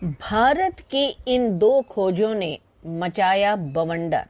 भारत की इन दो खोजों ने मचाया बवंडर।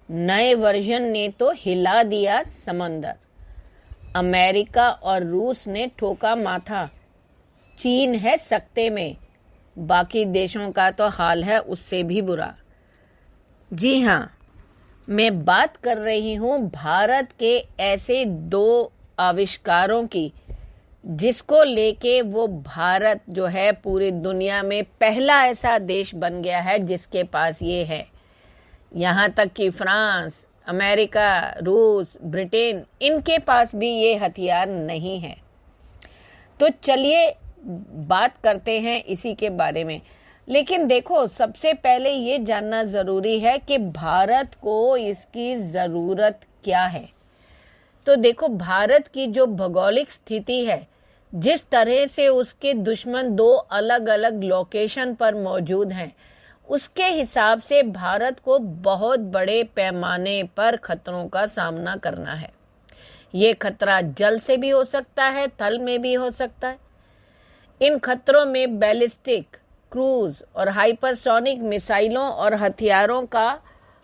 नए वर्जन ने तो हिला दिया समंदर। अमेरिका और रूस ने ठोका माथा। चीन है सकते में, बाकी देशों का तो हाल है उससे भी बुरा। जी हाँ, मैं बात कर रही हूँ भारत के ऐसे दो आविष्कारों की जिसको लेके वो भारत जो है पूरी दुनिया में पहला ऐसा देश बन गया है जिसके पास ये है। यहाँ तक कि फ्रांस, अमेरिका, रूस, ब्रिटेन, इनके पास भी ये हथियार नहीं है। तो चलिए बात करते हैं इसी के बारे में। लेकिन देखो, सबसे पहले ये जानना ज़रूरी है कि भारत को इसकी ज़रूरत क्या है। तो देखो, भारत की जो भौगोलिक स्थिति है, जिस तरह से उसके दुश्मन दो अलग अलग लोकेशन पर मौजूद हैं, उसके हिसाब से भारत को बहुत बड़े पैमाने पर खतरों का सामना करना है। ये खतरा जल से भी हो सकता है, थल में भी हो सकता है। इन खतरों में बैलिस्टिक, क्रूज और हाइपरसोनिक मिसाइलों और हथियारों का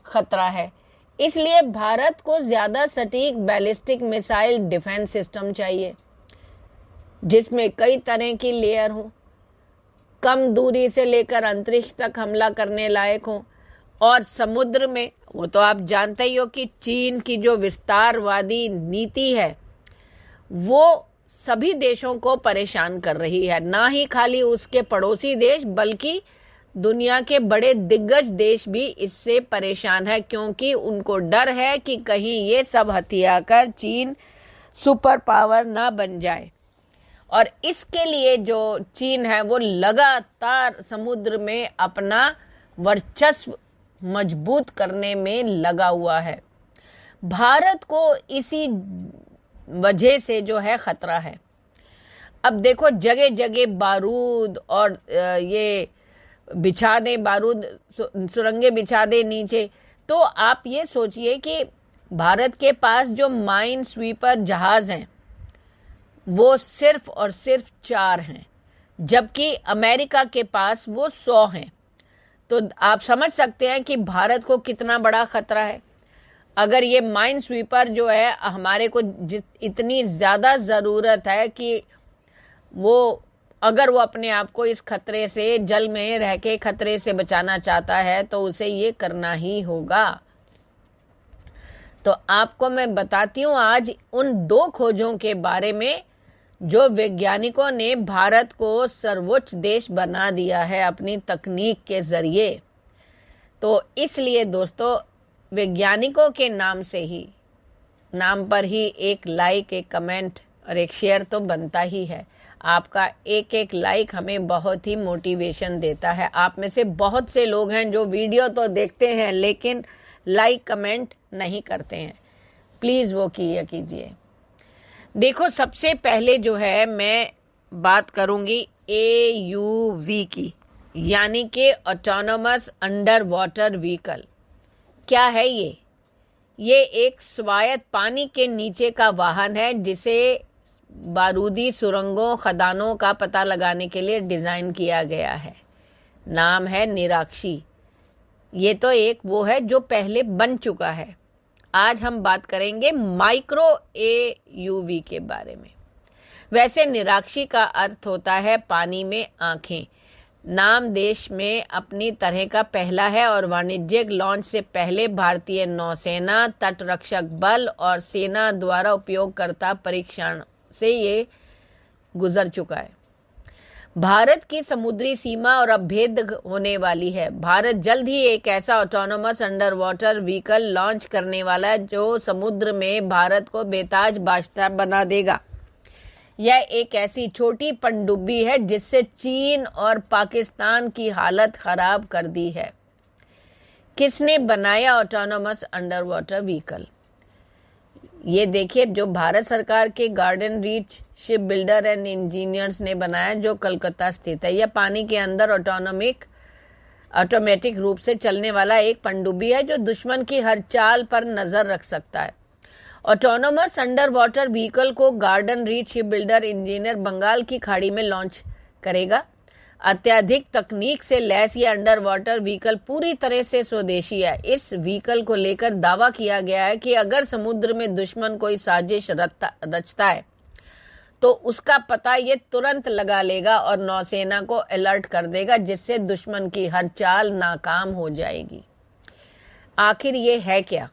खतरा है। इसलिए भारत को ज़्यादा सटीक बैलिस्टिक मिसाइल डिफेंस सिस्टम चाहिए जिसमें कई तरह की लेयर हों, कम दूरी से लेकर अंतरिक्ष तक हमला करने लायक हों, और समुद्र में वो तो आप जानते ही हो कि चीन की जो विस्तारवादी नीति है वो सभी देशों को परेशान कर रही है। ना ही खाली उसके पड़ोसी देश बल्कि दुनिया के बड़े दिग्गज देश भी इससे परेशान है, क्योंकि उनको डर है कि कहीं ये सब हथिया कर चीन सुपर पावर ना बन जाए। और इसके लिए जो चीन है वो लगातार समुद्र में अपना वर्चस्व मजबूत करने में लगा हुआ है। भारत को इसी वजह से जो है खतरा है। अब देखो, जगह जगह बारूद और ये बिछा दे, बारूद सुरंगें बिछा दे नीचे। तो आप ये सोचिए कि भारत के पास जो माइन स्वीपर जहाज हैं वो सिर्फ और सिर्फ 4 हैं, जबकि अमेरिका के पास वो 100 हैं। तो आप समझ सकते हैं कि भारत को कितना बड़ा खतरा है। अगर ये माइन स्वीपर जो है हमारे को इतनी ज़्यादा ज़रूरत है कि अगर वो अपने आप को इस खतरे से, जल में रह के खतरे से बचाना चाहता है, तो उसे ये करना ही होगा। तो आपको मैं बताती हूँ आज उन 2 खोजों के बारे में जो वैज्ञानिकों ने भारत को सर्वोच्च देश बना दिया है अपनी तकनीक के ज़रिए। तो इसलिए दोस्तों, वैज्ञानिकों के नाम पर ही एक लाइक, एक कमेंट और एक शेयर तो बनता ही है। आपका एक एक लाइक हमें बहुत ही मोटिवेशन देता है। आप में से बहुत से लोग हैं जो वीडियो तो देखते हैं लेकिन लाइक कमेंट नहीं करते हैं। प्लीज़ वो किया कीजिए। देखो, सबसे पहले जो है मैं बात करूंगी AUV की, यानी कि ऑटोनोमस अंडर वाटर व्हीकल। क्या है ये एक स्वायत्त पानी के नीचे का वाहन है जिसे बारूदी सुरंगों, खदानों का पता लगाने के लिए डिज़ाइन किया गया है। नाम है निराक्षी। ये तो एक वो है जो पहले बन चुका है। आज हम बात करेंगे माइक्रो AUV के बारे में। वैसे निराक्षी का अर्थ होता है पानी में आंखें। नाम देश में अपनी तरह का पहला है और वाणिज्यिक लॉन्च से पहले भारतीय नौसेना, तटरक्षक बल और सेना द्वारा उपयोगकर्ता परीक्षण से ये गुजर चुका है। भारत की समुद्री सीमा और अब भेद होने वाली है। भारत जल्द ही एक ऐसा autonomous under water vehicle launch करने वाला है जो समुद्र में भारत को बेताज बादशाह बना देगा। यह एक ऐसी छोटी पनडुब्बी है जिससे चीन और पाकिस्तान की हालत खराब कर दी है। किसने बनाया ऑटोनोमस अंडर वाटर व्हीकल? ये देखिए, जो भारत सरकार के garden Reach ship builder and engineers ने बनाया, जो कलकत्ता स्थित है। यह पानी के अंदर ऑटोमेटिक रूप से चलने वाला एक पनडुब्बी है जो दुश्मन की हर चाल पर नजर रख सकता है। ऑटोनोमस अंडर वाटर व्हीकल को Garden Reach ship builder engineer Bengal की खाड़ी में लॉन्च करेगा। अत्याधिक तकनीक से लैस ये अंडर वाटर व्हीकल पूरी तरह से स्वदेशी है। इस व्हीकल को लेकर दावा किया गया है कि अगर समुद्र में दुश्मन कोई साजिश रचता है तो उसका पता ये तुरंत लगा लेगा और नौसेना को अलर्ट कर देगा, जिससे दुश्मन की हर चाल नाकाम हो जाएगी। आखिर ये है क्या?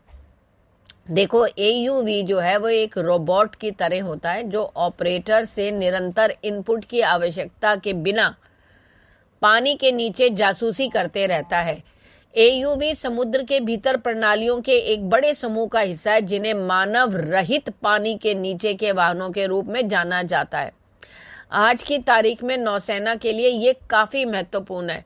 देखो, AUV जो है वो एक रोबोट की तरह होता है जो ऑपरेटर से निरंतर इनपुट की आवश्यकता के बिना पानी के नीचे जासूसी करते रहता है। AUV समुद्र के भीतर प्रणालियों के एक बड़े समूह का हिस्सा है जिन्हें मानव रहित पानी के नीचे के वाहनों के रूप में जाना जाता है। आज की तारीख में नौसेना के लिए ये काफी महत्वपूर्ण है।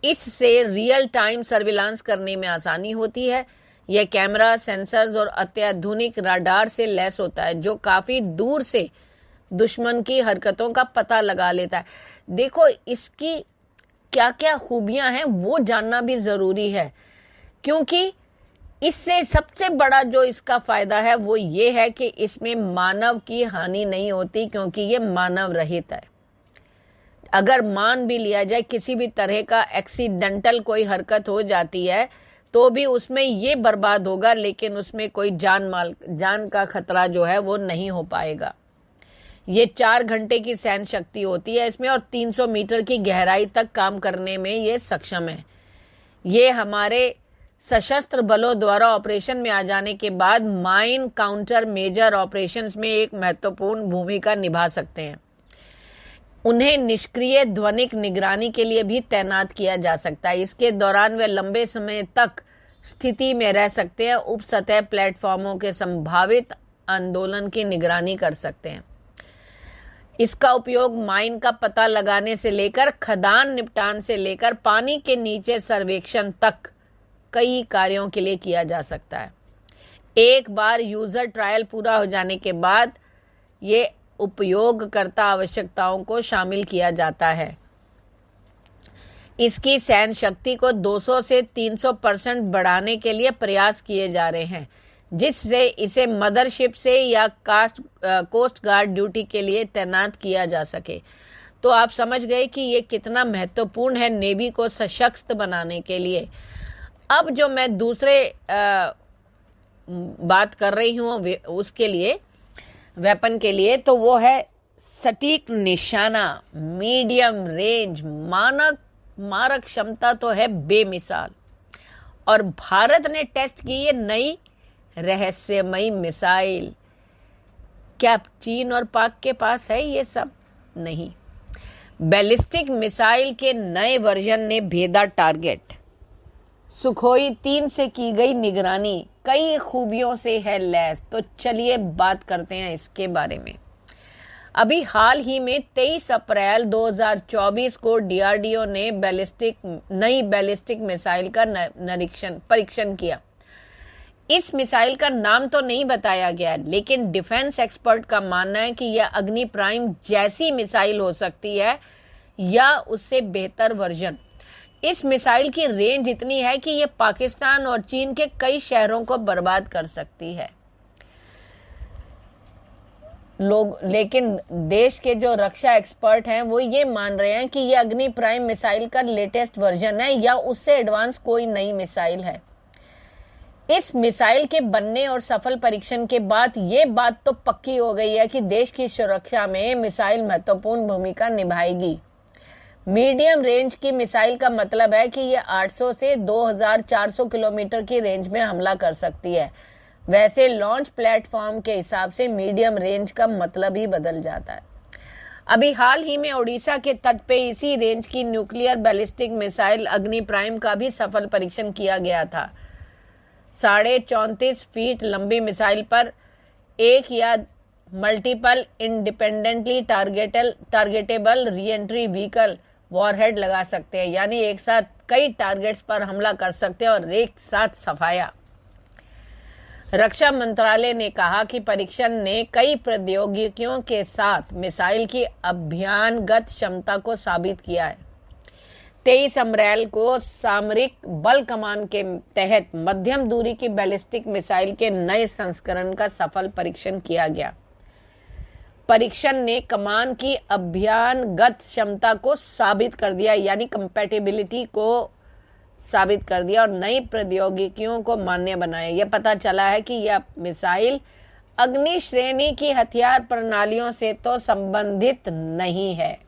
इससे रियल टाइम सर्विलांस करने में आसानी होती है। यह कैमरा, सेंसर्स और अत्याधुनिक राडार से लैस होता है जो काफी दूर से दुश्मन की हरकतों का पता लगा लेता है। देखो, इसकी क्या क्या खूबियां हैं वो जानना भी जरूरी है, क्योंकि इससे सबसे बड़ा जो इसका फायदा है वो ये है कि इसमें मानव की हानि नहीं होती, क्योंकि ये मानव रहित है। अगर मान भी लिया जाए किसी भी तरह का एक्सीडेंटल कोई हरकत हो जाती है तो भी उसमें ये बर्बाद होगा, लेकिन उसमें कोई जान का खतरा जो है वो नहीं हो पाएगा। ये 4 घंटे की सहन शक्ति होती है इसमें और 300 मीटर की गहराई तक काम करने में ये सक्षम है। ये हमारे सशस्त्र बलों द्वारा ऑपरेशन में आ जाने के बाद माइन काउंटर मेजर ऑपरेशंस में एक महत्वपूर्ण भूमिका निभा सकते हैं। उन्हें निष्क्रिय ध्वनिक निगरानी के लिए भी तैनात किया जा सकता है। इसके दौरान वे लंबे समय तक स्थिति में रह सकते हैं, उप सतह प्लेटफॉर्मों के संभावित आंदोलन की निगरानी कर सकते हैं। इसका उपयोग माइन का पता लगाने से लेकर खदान निपटान से लेकर पानी के नीचे सर्वेक्षण तक कई कार्यों के लिए किया जा सकता है। एक बार यूजर ट्रायल पूरा हो जाने के बाद ये उपयोगकर्ता आवश्यकताओं को शामिल किया जाता है। इसकी सहन शक्ति को 200 से 300% बढ़ाने के लिए प्रयास किए जा रहे हैं, जिससे इसे मदरशिप से या कोस्ट गार्ड ड्यूटी के लिए तैनात किया जा सके। तो आप समझ गए कि ये कितना महत्वपूर्ण है नेवी को सशक्त बनाने के लिए। अब जो मैं दूसरे बात कर रही हूँ उसके लिए, वेपन के लिए, तो वो है सटीक निशाना, मीडियम रेंज। मारक क्षमता तो है बेमिसाल, और भारत ने टेस्ट की ये नई रहस्यमयी मिसाइल। क्या चीन और पाक के पास है ये सब? नहीं। बैलिस्टिक मिसाइल के नए वर्जन ने भेदा टारगेट। सुखोई 3 से की गई निगरानी कई खूबियों से है लैस। तो चलिए बात करते हैं इसके बारे में। अभी हाल ही में 23 अप्रैल 2024 को DRDO ने नई बैलिस्टिक मिसाइल का परीक्षण किया। इस मिसाइल का नाम तो नहीं बताया गया, लेकिन डिफेंस एक्सपर्ट का मानना है कि यह अग्नि प्राइम जैसी मिसाइल हो सकती है या उससे बेहतर वर्जन। इस मिसाइल की रेंज इतनी है कि यह पाकिस्तान और चीन के कई शहरों को बर्बाद कर सकती है। लेकिन देश के जो रक्षा एक्सपर्ट हैं वो ये मान रहे हैं कि यह अग्नि प्राइम मिसाइल का लेटेस्ट वर्जन है या उससे एडवांस कोई नई मिसाइल है। इस मिसाइल के बनने और सफल परीक्षण के बाद ये बात तो पक्की हो गई है कि देश की सुरक्षा में मिसाइल महत्वपूर्ण भूमिका निभाएगी। मीडियम रेंज की मिसाइल का मतलब है कि यह 800 से 2400 किलोमीटर की रेंज में हमला कर सकती है। वैसे लॉन्च प्लेटफॉर्म के हिसाब से मीडियम रेंज का मतलब ही बदल जाता है। अभी हाल ही में ओडिशा के तट पे इसी रेंज की न्यूक्लियर बैलिस्टिक मिसाइल अग्नि प्राइम का भी सफल परीक्षण किया गया था। 34.5 फीट लंबी मिसाइल पर एक या multiple independently targetable re-entry vehicle warhead लगा सकते हैं, यानी एक साथ कई टारगेट्स पर हमला कर सकते हैं और एक साथ सफाया। रक्षा मंत्रालय ने कहा कि परीक्षण ने कई प्रौद्योगिकियों के साथ मिसाइल की अभियानगत क्षमता को साबित किया है। 23 अप्रैल को सामरिक बल कमान के तहत मध्यम दूरी की बैलिस्टिक मिसाइल के नए संस्करण का सफल परीक्षण किया गया। परीक्षण ने कमान की अभियानगत क्षमता को साबित कर दिया, यानी कंपैटिबिलिटी को साबित कर दिया और नई प्रौद्योगिकियों को मान्य बनाया। यह पता चला है कि यह मिसाइल अग्नि श्रेणी की हथियार प्रणालियों से तो संबंधित नहीं है।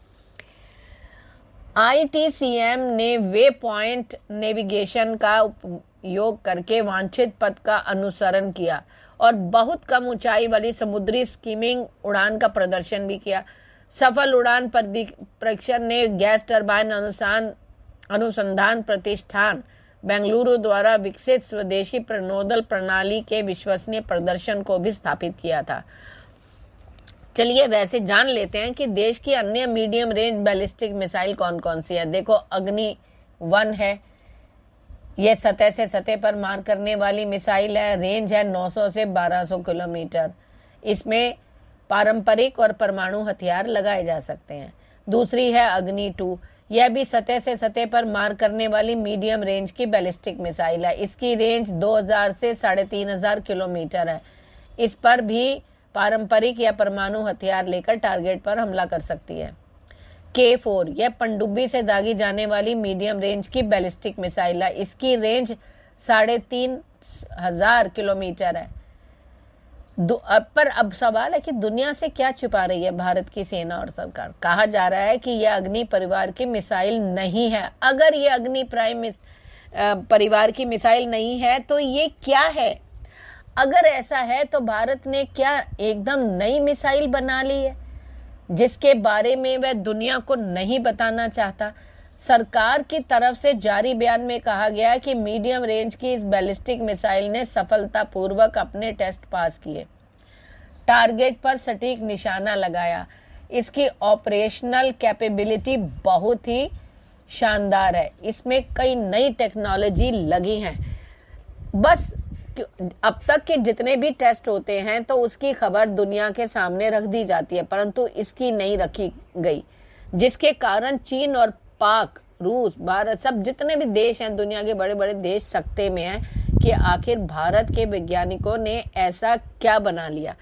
ITCM ने वे पॉइंट नेविगेशन का उपयोग करके वांछित पथ का अनुसरण किया और बहुत कम ऊंचाई वाली समुद्री स्कीमिंग उड़ान का प्रदर्शन भी किया। सफल उड़ान परीक्षण ने गैस टरबाइन अनुसंधान प्रतिष्ठान बेंगलुरु द्वारा विकसित स्वदेशी प्रणोदल प्रणाली के विश्वसनीय प्रदर्शन को भी स्थापित किया था। चलिए वैसे जान लेते हैं कि देश की अन्य मीडियम रेंज बैलिस्टिक मिसाइल कौन कौन सी है। देखो, अग्नि 1 है, यह सतह से सतह पर मार करने वाली मिसाइल है। रेंज है 900 से 1200 किलोमीटर। इसमें पारंपरिक और परमाणु हथियार लगाए जा सकते हैं। दूसरी है अग्नि 2, यह भी सतह से सतह पर मार करने वाली मीडियम रेंज की बैलिस्टिक मिसाइल है। इसकी रेंज 2000 से 3500 किलोमीटर है। इस पर भी पारंपरिक या परमाणु हथियार लेकर टारगेट पर हमला कर सकती है। K4, यह पनडुब्बी से दागी जाने वाली मीडियम रेंज की बैलिस्टिक मिसाइल है। इसकी रेंज 3500 किलोमीटर है। पर अब सवाल है कि दुनिया से क्या छुपा रही है भारत की सेना और सरकार। कहा जा रहा है कि यह अग्नि परिवार की मिसाइल नहीं है। अगर यह अग्नि परिवार की मिसाइल नहीं है तो ये क्या है? अगर ऐसा है तो भारत ने क्या एकदम नई मिसाइल बना ली है जिसके बारे में वह दुनिया को नहीं बताना चाहता? सरकार की तरफ से जारी बयान में कहा गया कि मीडियम रेंज की इस बैलिस्टिक मिसाइल ने सफलतापूर्वक अपने टेस्ट पास किए, टारगेट पर सटीक निशाना लगाया। इसकी ऑपरेशनल कैपेबिलिटी बहुत ही शानदार है। इसमें कई नई टेक्नोलॉजी लगी हैं। बस अब तक के जितने भी टेस्ट होते हैं तो उसकी खबर दुनिया के सामने रख दी जाती है, परंतु इसकी नहीं रखी गई, जिसके कारण चीन और पाक, रूस, भारत, सब जितने भी देश हैं, दुनिया के बड़े बड़े देश सकते में हैं कि आखिर भारत के वैज्ञानिकों ने ऐसा क्या बना लिया।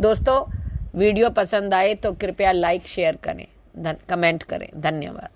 दोस्तों, वीडियो पसंद आए तो कृपया लाइक शेयर करें, कमेंट करें। धन्यवाद।